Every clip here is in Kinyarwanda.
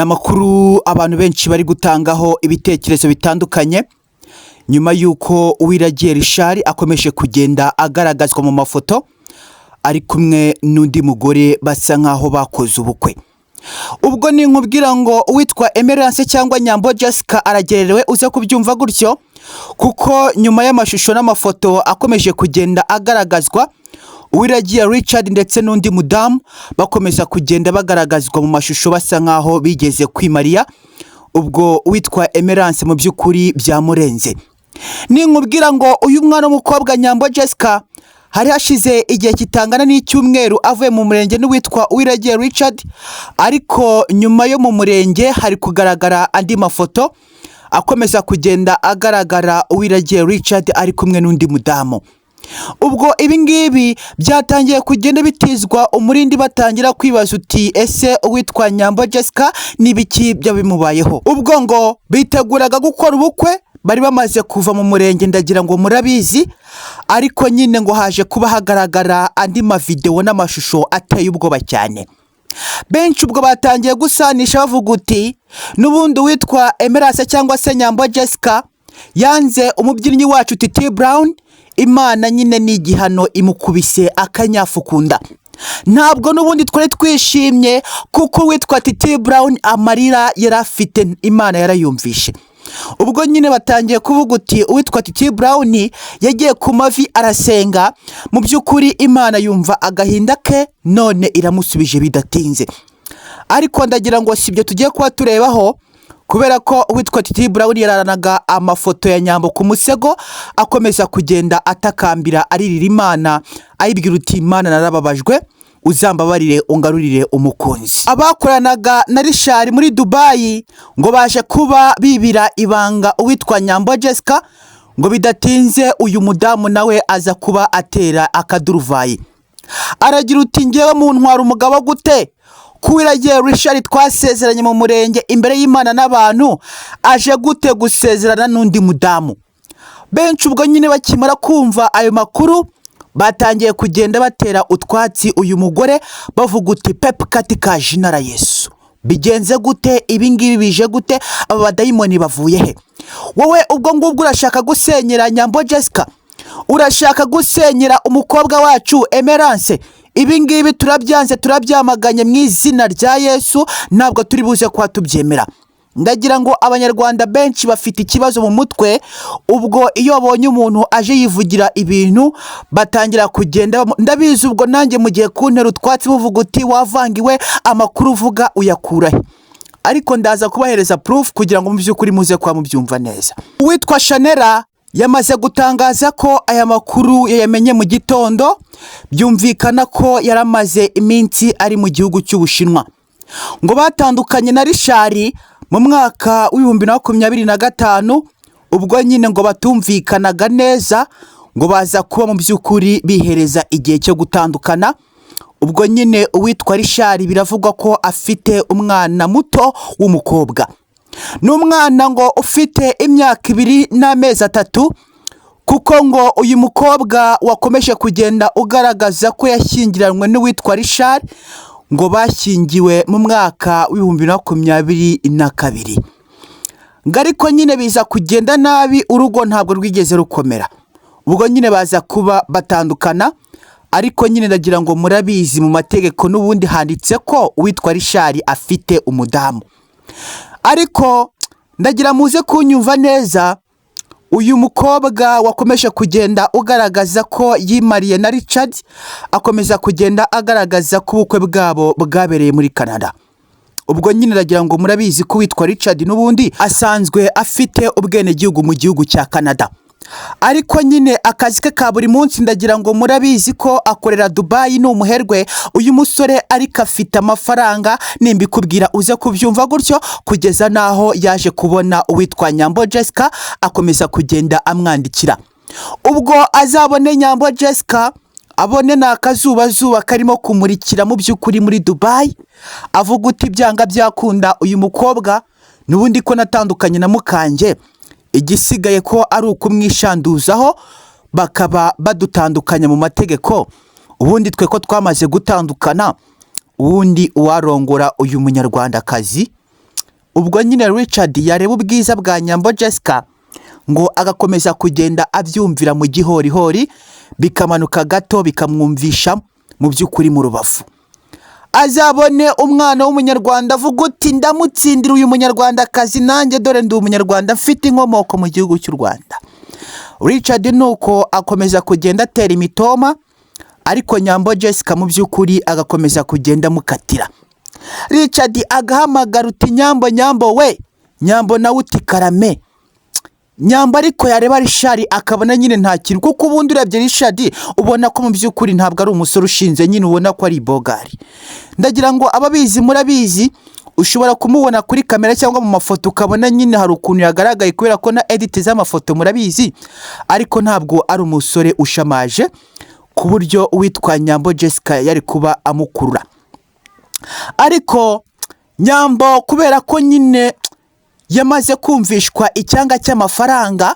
Namakuru abantu benshi bari gutangaho ibitekerezo bitandukanye nyuma yuko Uwiragiye Richard akomeje kugenda agaragazwa mu mafoto ari kumwe n'undi mugore basa nkaho bakoze ubukwe. Ubwo ni nkubwira ngo uwitwa Emerance cyangwa Nyambo Jessica aragererewe uze kubyumva gutyo kuko nyuma y'amashusho n'amafoto akomeje kugenda agaragazwa Uwiragiye Richard ndetse n'undi mudamu bakomeza kugenda bagaragazwa mu mashusho basa nkaho bigeze kwimariya. Ubwo witwa Emerance mu byukuri byamurenze. Ni nkubwira ngo uyu mwana w'umukobwa Nyambo Jessica hari hashize igihe kitangana n'icyumweru avuye mu murenge n'uwitwa Uwiragiye Richard, ariko nyuma yo mu murenge hari kugaragara andi mafoto akomeza kugenda agaragara Uwiragiye Richard ari kumwe n'undi mudamu. Ubwo ibingibi byatangiye kugenda bitizwa umurindi batangira kwibaza uti ese uwitwa Nyambo Jessica nibiki byabimubayeho. Ubwo ngo biteguraga gukora ubukwe bari bamaze kuva mu murenge ndagira ngo murabizi, ariko nyine ngo haje kuba hagaragara andi mavideo n'amashusho ateye ubwoba cyane. Benshi ubwo batangiye gusanisha bavuga uti n'ubundi witwa Emerance cyangwa se Nyambo Jessica yanze umubyinnyi wacu Titi Brown, Imana nyine ni igihano imukubise akanyafukunda. Ntabwo n'ubundi twari twishimye kuko witwa Titi Brown amarira yarafite Imana yarayumvishe. Ubwo nyine batangiye kuvuga uti uwitwa Titi Brown yagiye ku mavi arasenga, mu byukuri Imana yumva agahinda ke none iramusubije bidatinze. Ariko ndagira ngo sibyo tugiye kuba turebaho kubera ko uwitwa Titi Brown yararanaga amafoto ya Nyambo ku musego akomeza kugenda atakambira aririra Imana ayibwira uti Imana narababajwe uzambabarire ungarurire umukunzi. Abakoranaga na Richard muri Dubai ngo baje kuba bibira ibanga uwitwa Nyambo Jessica ngo bidatinze uyu mudamu nawe aza kuba atera akaduruvayi aragira uti ngewe mu ntwara umugabo gute Uwiragiye Richard twasezeranye mu murenge imbere y'Imana n'abantu aje gute gusezerana n'undi mudamu. Benshi ubwo nyine bakimara kumva ayo makuru batangiye kugenda batera utwatsi uyu mugore bavuga uti pepe katika jina la Yesu bigenze gute, ibingibi bije gute, aba badayimoni bavuye he? Wowe ubwo ngubwo urashaka gusenyera Nyambo Jessica, urashaka gusenyera umukobwa wacu Emerance. Ibingibi turabyanze turabyamaganye mu izina rya Yesu, ntabwo turi buze kwa tubyemera. Ndagira ngo abanyarwanda benshi bafite ikibazo mu mutwe, ubwo iyo babonye umuntu aje yivugira ibintu batangira kugenda ndabizi ubwo nanjye mu gihe kuntera utwatsi buvuga uti wavangiwe amakuru uvuga uyakurahe, ariko ndaza kubahereza proof kugira ngo mu byukuri muze kwa mubyumva neza. Uwitwa Shanera yamaze gutangaza ko aya makuru yamenye mu gitondo, byumvikana ko yaramaze iminsi ari mu gihugu cy'Ubushinwa. Ngo batandukanye na Richard mu mwaka w'2025, ubwo nyine ngo batumvikanaga neza, ngo baza kuba mu byukuri bihereza igihe cyo gutandukana. Ubwo nyine uwitwa Richard biravugwa ko afite umwana muto w'umukobwa, n'umwana ngo ufite imyaka 2 n'amezi 3, kuko ngo uyu mukobwa wakomeje kugenda ugaragaza ko yashyingiranywe n'uwitwa Richard ngo bashyingiwe mu mwaka w'2022. Ariko nyine biza kugenda nabi, urugo ntabwo rwigeze rukomera. Ubwo nyine baza kuba batandukana, ariko nyine ndagira ngo murabizi mu mategeko n'ubundi handitse ko uwitwa Richard afite umudamu. Ariko ndagira muze kunyumva neza, uyu mukobwa wakomeje kugenda ugaragaza ko yimariye na Richard akomeza kugenda agaragaza ko ubukwe bwabo bwabereye muri Canada. Ubwo nyine ndagira ngo murabizi ko witwa Richard n'ubundi asanzwe afite ubwene gihugu mu gihugu cya Canada, ariko nyine akazi ke ka buri munsi ndagira ngo murabizi ko akorera Dubai, ni umuherwe uyu musore, ariko afite amafaranga nimbikubwira uze kubyumva gutyo, kugeza naho yaje kubona uwitwa Nyambo Jessica akomeza kugenda amwandikira. Ubwo azabone Nyambo Jessica abone n'akazuba karimo kumurikira mu byukuri muri Dubai, avuga uti byanga byakunda uyu mukobwa n'ubundi ko natandukanye na mukanje, igisigaye ko ari ukumwishanduzaho bakaba badutandukanya mu mategeko, ubundi twe ko twamaze gutandukana, ubundi uwarongora uyu munyarwandakazi ubwo nyine Richard yareba ubwiza bwa Nyambo Jessica ngo agakomeza kugenda abyumvira mu gihorihori, bikamanuka gato bikamwumvisha mu by'ukuri mu rubavu. Azabone umwana w'umunyarwanda avuga uti ndamutsindira uyu munyarwandakazi, nanjye dore ndi umunyarwanda mfite inkomoko mu gihugu cy'u Rwanda. Richard nuko akomeza kugenda atera imitoma, ariko Nyambo Jessica mu by'ukuri agakomeza kugenda mukatira. Richard agahamagara uti Nyambo we, Nyambo nawe uti karame. Nyambo ariko yareba Richard akabona nyine nta kintu, kuko ubundi urebye Richard ubona ko mu by'ukuri ntabwo ari umusore ushinze, nyine ubona ko ari bogari. Ndagira ngo ababizi murabizi, ushobora kumubona kuri kamera cyangwa mu mafoto ukabona nyine hari ukuntu yagaragaye kubera ko na edit z'amafoto murabizi, ariko ntabwo ari umusore ushamaje ku buryo uwitwa Nyambo Jessica yari kuba amukurura. Ariko Nyambo kubera ko nyine yamaze kumvishwa icyanga cy'amafaranga,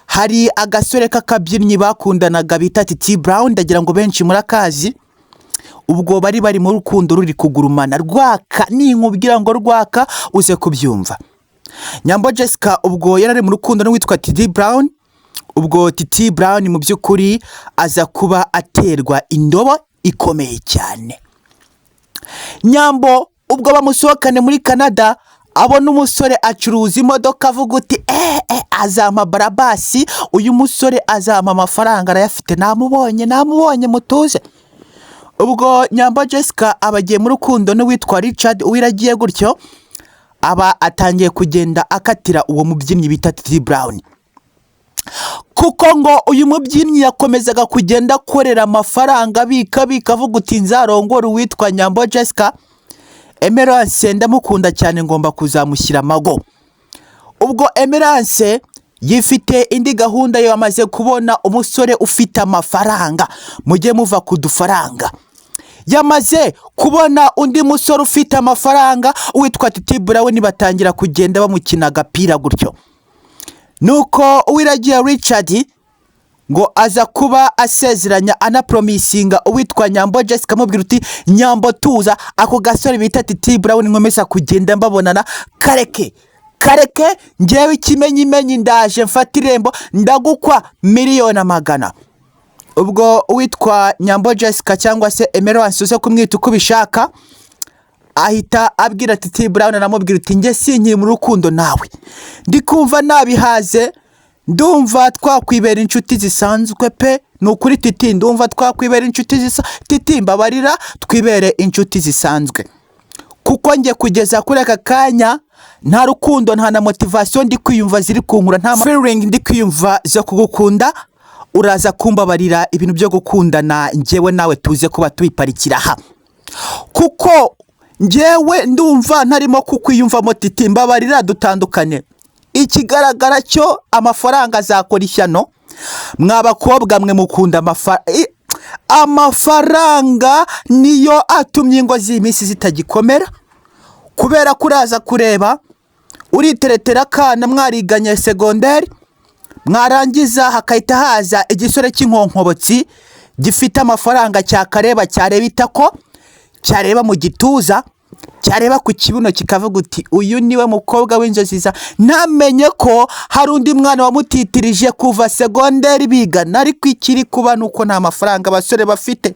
hari agasore k'akabyinnyi bakundanaga bita Titi Brown, ndagira ngo benshi murakazi. Ubwo bari mu rukundo ruri kugurumana rwaka, ninkubwira ngo rwaka uze kubyumva. Nyambo Jessica ubwo yarari mu rukundo n'uwitwa Titi Brown, ubwo Titi Brown mu by'ukuri aza kuba aterwa indobo ikomeye cyane. Nyambo ubwo bamusohokane muri Canada, abona umusore acuruza imodoka avuga uti azampa barabasi, uyu musore azampa amafaranga arayafite, namubonye mutuze. Ubwo Nyambo Jessica abagiye mu rukundo n'uwitwa Richard uwiragiye gutyo, aba atangiye kugenda akatira uwo mubyinnyi bita Titi Brown, kuko ngo uyu mubyinnyi yakomezaga kugenda akorera amafaranga bika avuga uti nzarongora uwitwa Nyambo Jessica, Emerance ndamukunda cyane ngomba kuzamushyira amago. Ubwo Emerance yifite indi gahunda, yo amaze kubona umusore ufite amafaranga, mujye muva ku dufaranga. Yamaze kubona undi musore ufite amafaranga witwa Titi Brown, batangira kugenda bamukina agapira gutyo. Nuko uwiragiye Richard ngo aza kuba asezeranya anapromisinga uwitwa Nyambo Jessica amubwira uti Nyambo tuza, ako gasore bita Titi Brown nkomeza kugenda mbabonana, kareke ngewe ikimenyimenyi ndaje mfata irembo ndagukwa miliyoni magana. Ubwo uwitwa Nyambo Jessica cyangwa se Emerance uze kumwita uko bishaka, ahita abwira Titi Brown anamubwira uti nge sinkiri mu rukundo nawe, ndikumva nabihaze, ndumva twakwibera inshuti zisanzwe pe, nukuri Titi ndumva twakwibera inshuti Titi mbabarira twibere inshuti zisanzwe, kuko nge kugeza kuri aka kanya nta rukundo nta na motivation ndi kwiyumva ziri kunkura, nta feeling ndi kwiyumva zo kugukunda, uraza kumbabarira ibintu byo gukundana ngewe nawe tuze kuba tubiparikira aha, kuko ngewe ndumva ntarimo kukwiyumvamo Titi mbabarira dutandukane. Ikigaragara cyo amafaranga azakora ishyano, mwabakobwa mwe mukunda amafaranga niyo atumye ingo z'iminsi zitagikomera, kubera kuraza kureba uriteretera kana mwariganye segonderi, mwarangiza hakahita haza igisore cy'inkonkobotsi gifite amafaranga cyakareba, cyareba itako, cyareba mu gituza, cyareba ku kibuno kikavuga uti uyu niwe mukobwa w'inzozi za, namenye ko hari undi mwana wamutitirije kuva segonderi bigana, ariko ikiri kuba nuko nta mafaranga abasore bafite.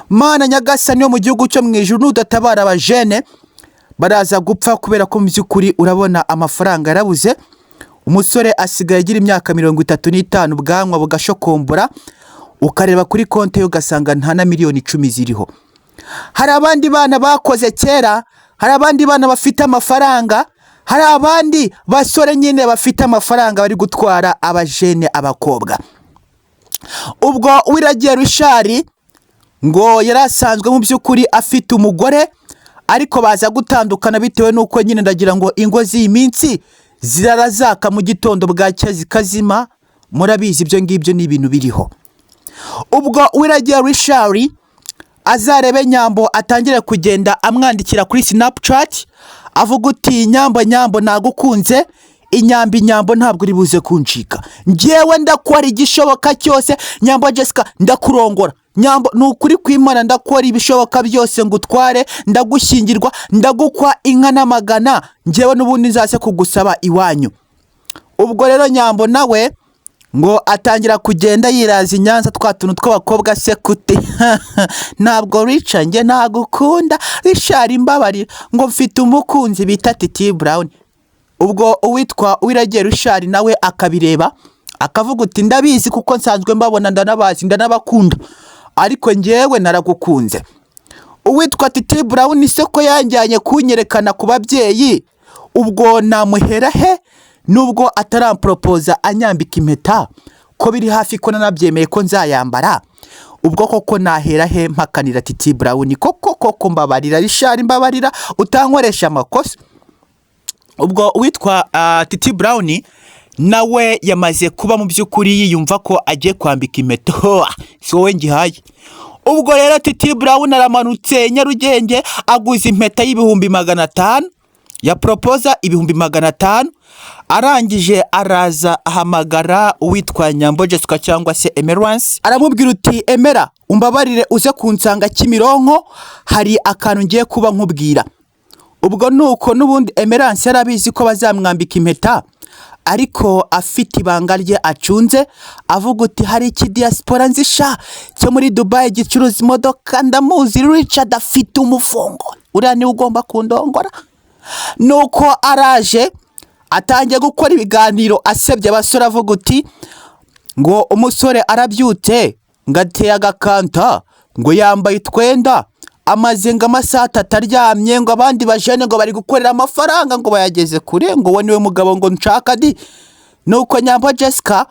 Mana nyagasani yo mu gihugu cyo mu ijuru, nudatabara abajene baraza gupfa, kubera ko mu by'ukuri urabona amafaranga yarabuze. Umusore asigaye agira imyaka 35, ubwanwa bugashokombora, ukareba kuri konti yo ugasanga nta na miliyoni 10 ziriho. Hari abandi bana bakoze kera, hari abandi bana bafite amafaranga, hari abandi basore nyine bafite amafaranga bari gutwara abajene abakobwa. Ubwo uwiragiye Richard ngo yarasanzwe mu by'ukuri afite umugore, ariko baza gutandukana bitewe nuko nyine ndagira ngo ingo z'iminsi zirarazaka mu gitondo bwacya zikazima, murabizi ibyo ngibyo ni ibintu biriho. Ubwo uwiragiye Richard azarebe Nyambo atangire kugenda amwandikira kuri Snapchat avuga uti Nyambo nagukunze, Nyambo ntabwo uri buze kunjika, ngewe ndakwara igishoboka cyose, Nyambo Jessica ndakurongora, Nyambo nukuri kwimana ndakora ibishoboka byose ngo utware ndagushyingirwa ndagukwa inka n'amagana njyewe n'ubundi nzase kugusaba iwanyu. Ubwo rero Nyambo nawe ngo atangira kugenda yiraza Nyanza twa tuntu tw'abakobwa se kuti ntabwo Richard nge ntagukunda Richard imbabarira ngo mfite umukunzi bita Titi Brown. Ubwo uwitwa Uwiragiye Richard nawe akabireba akavuga uti ndabizi kuko nsanzwe mbabona ndanabazi ndanabakunda ariko njyewe naragukunze. Uwitwa Titi Brown isoko yanjyanye kunyerekana ku babyeyi ubwo namuhera he nubwo atarampropoza anyambika impeta ko biri hafi ko nanabyemeye ko nzayambara ubwo koko nahera he mpakanira Titi Brown koko mbabarira Richard mbabarira utankoresha amakosa. Ubwo uwitwa Titi Brown nawe yamaze kuba mu by'ukuri yiyumva ko agiye kwambika impeta si wowe ngihaye. Ubwo rero Titi Brown aramanutse Nyarugenge aguze impeta y'ibihumbi 500 ya proposa ibihumbi 500 arangije araza ahamagara uwitwa Nyambo Jessica cyangwa se Emerance aramubwira uti Emera umbabarire uze kunsanga Kimironko hari akantu ngiye kuba nkubwira. Ubwo nuko nubundi Emerance yarabizi ko bazamwambika impeta ariko afite ibanga rye acunze avuga uti hari iki diaspora nzisha cyo muri Dubai gicuruza imodoka ndamuzi Richard afite umufungo uriya ni ugomba kundongora. Nuko araje atangiye gukora ibiganiro asebye abasore avuga uti ngo umusore arabyutse ngateye agakanta ngo yambaye twenda amaze ngo amasaha ataryamye ngo abandi bajene ngo bari gukorera amafaranga ngo bayageze kure ngo we niwe mugabo ngo nshaka di. Nuko Nyambo Jessica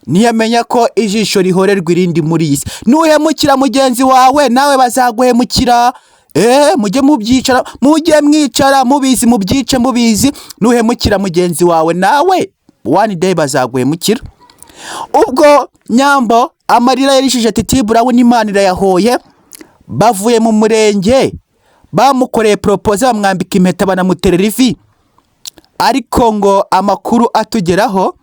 niyamenya ko ijisho rihorerwa irindi muri isi nuhemukira mugenzi wawe nawe bazaguhemukira. Mujye mubyicara mujye mwicara mubizi mubyice mubizi nuhemukira mugenzi wawe nawe one day bazaguhemukira. Ubwo Nyambo amarira yarishije Titi Brown Imana irayahoye bavuye mu murenge bamukoreye proposa bamwambika impeta banamuterera ivi ariko ngo amakuru atugeraho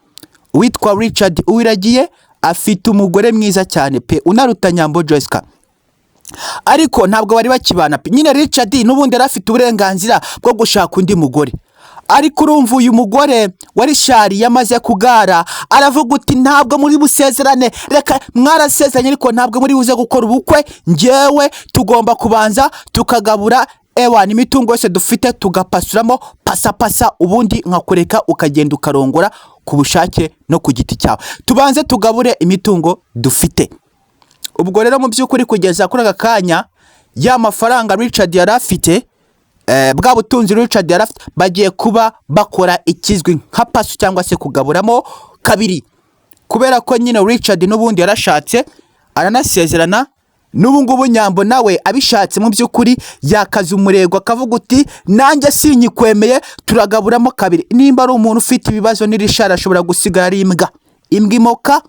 witwa Richard Uwiragiye afite umugore mwiza cyane pe unaruta Nyambo Jessica ariko ntabwo bari bakibana pe. Nyine Richard nubundi arafite uburenganzira bwo gushaka undi mugore ariko urumva uyu mugore wari shari yamaze kugara aravuga uti ntabwo muri busezerane reka mwarasezeranye ariko ntabwo muri buze gukora ubukwe njyewe tugomba kubanza tukagabura ni imitungo yose dufite tugapasuramo pasa ubundi nkakureka ukagenda ukarongora ku bushake no ku giti cyawe tubanze tugabure imitungo dufite. Ubwo rero mu by'ukuri kugeza kuri aka kanya ya mafaranga Richard yari afite bwa butunzi Richard yari afite bagiye kuba bakora ikizwi nka pasu cyangwa se kugaburamo kabiri kubera ko nyine Richard n'ubundi yarashatse aranasezerana n'ubu ngubu Nyambo nawe abishatse mu by'ukuri yakaza umurego akavuga uti nanjye sinyikwemeye turagaburamo kabiri nimba ari umuntu ufite ibibazo n'irishara ashobora gusigara ari imbwa imoka